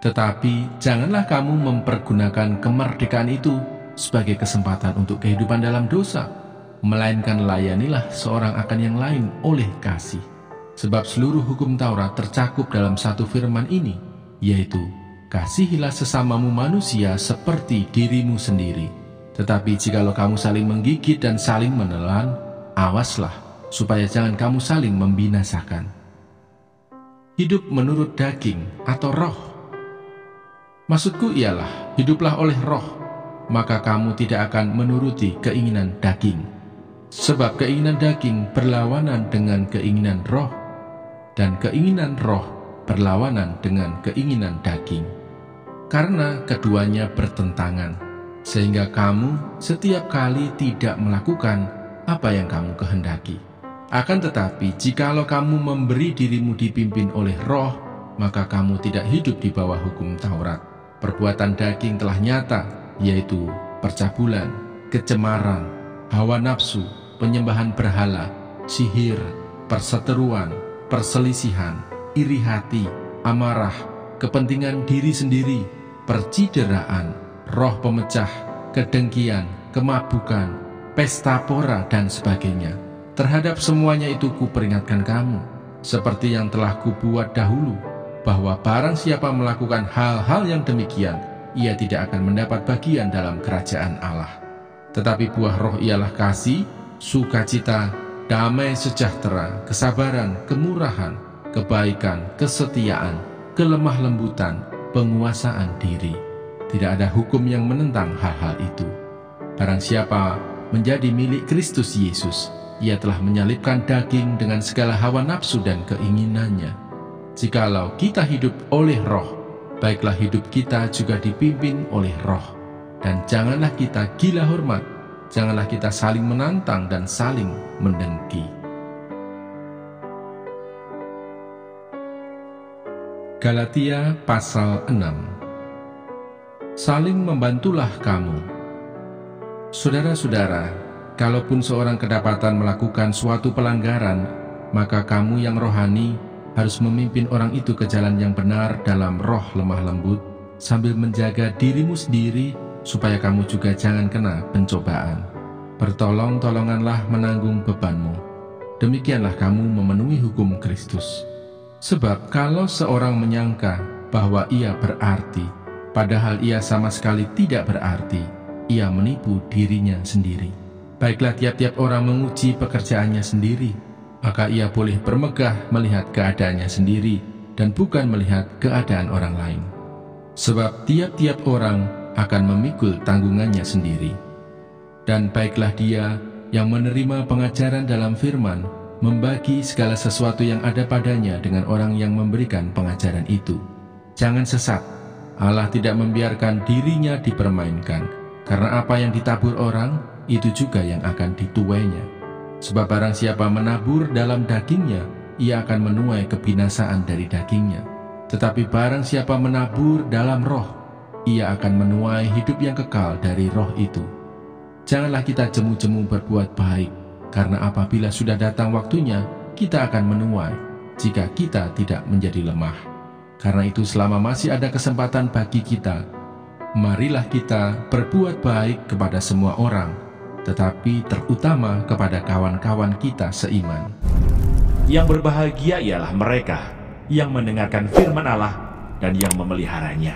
Speaker 3: Tetapi janganlah kamu mempergunakan kemerdekaan itu sebagai kesempatan untuk kehidupan dalam dosa, melainkan layanilah seorang akan yang lain oleh kasih. Sebab seluruh hukum Taurat tercakup dalam satu firman ini, yaitu, kasihilah sesamamu manusia seperti dirimu sendiri. Tetapi jikalau kamu saling menggigit dan saling menelan, awaslah, supaya jangan kamu saling membinasakan. Hidup menurut daging atau roh. Maksudku ialah, hiduplah oleh roh, maka kamu tidak akan menuruti keinginan daging. Sebab keinginan daging berlawanan dengan keinginan roh, dan keinginan roh berlawanan dengan keinginan daging. Karena keduanya bertentangan, sehingga kamu setiap kali tidak melakukan apa yang kamu kehendaki. Akan tetapi, jikalau kamu memberi dirimu dipimpin oleh roh, maka kamu tidak hidup di bawah hukum Taurat. Perbuatan daging telah nyata, yaitu percabulan, kecemaran, hawa nafsu, penyembahan berhala, sihir, perseteruan, perselisihan, iri hati, amarah, kepentingan diri sendiri, percideraan, roh pemecah, kedengkian, kemabukan, pesta pora, dan sebagainya. Terhadap semuanya itu kuperingatkan kamu, seperti yang telah kubuat dahulu, bahwa barang siapa melakukan hal-hal yang demikian, ia tidak akan mendapat bagian dalam kerajaan Allah. Tetapi buah roh ialah kasih, sukacita, damai sejahtera, kesabaran, kemurahan, kebaikan, kesetiaan, kelemah lembutan, penguasaan diri. Tidak ada hukum yang menentang hal-hal itu. Barang siapa menjadi milik Kristus Yesus, ia telah menyalibkan daging dengan segala hawa nafsu dan keinginannya. Jikalau kita hidup oleh roh, baiklah hidup kita juga dipimpin oleh roh. Dan janganlah kita gila hormat, janganlah kita saling menantang dan saling mendengki. Galatia pasal 6. Saling membantulah kamu. Saudara-saudara, kalaupun seorang kedapatan melakukan suatu pelanggaran, maka kamu yang rohani harus memimpin orang itu ke jalan yang benar dalam roh lemah lembut, sambil menjaga dirimu sendiri, supaya kamu juga jangan kena pencobaan. Bertolong-tolonganlah menanggung bebanmu. Demikianlah kamu memenuhi hukum Kristus. Sebab kalau seorang menyangka bahwa ia berarti, padahal ia sama sekali tidak berarti, ia menipu dirinya sendiri. Baiklah tiap-tiap orang menguji pekerjaannya sendiri, maka ia boleh bermegah melihat keadaannya sendiri dan bukan melihat keadaan orang lain. Sebab tiap-tiap orang akan memikul tanggungannya sendiri. Dan baiklah dia yang menerima pengajaran dalam firman, membagi segala sesuatu yang ada padanya dengan orang yang memberikan pengajaran itu. Jangan sesat, Allah tidak membiarkan dirinya dipermainkan, karena apa yang ditabur orang, itu juga yang akan dituainya. Sebab barang siapa menabur dalam dagingnya, ia akan menuai kebinasaan dari dagingnya. Tetapi barang siapa menabur dalam roh, ia akan menuai hidup yang kekal dari roh itu. Janganlah kita jemu-jemu berbuat baik, karena apabila sudah datang waktunya, kita akan menuai, jika kita tidak menjadi lemah. Karena itu selama masih ada kesempatan bagi kita, marilah kita berbuat baik kepada semua orang, tetapi terutama kepada kawan-kawan kita seiman.
Speaker 2: Yang berbahagia ialah mereka yang mendengarkan firman Allah dan yang memeliharanya.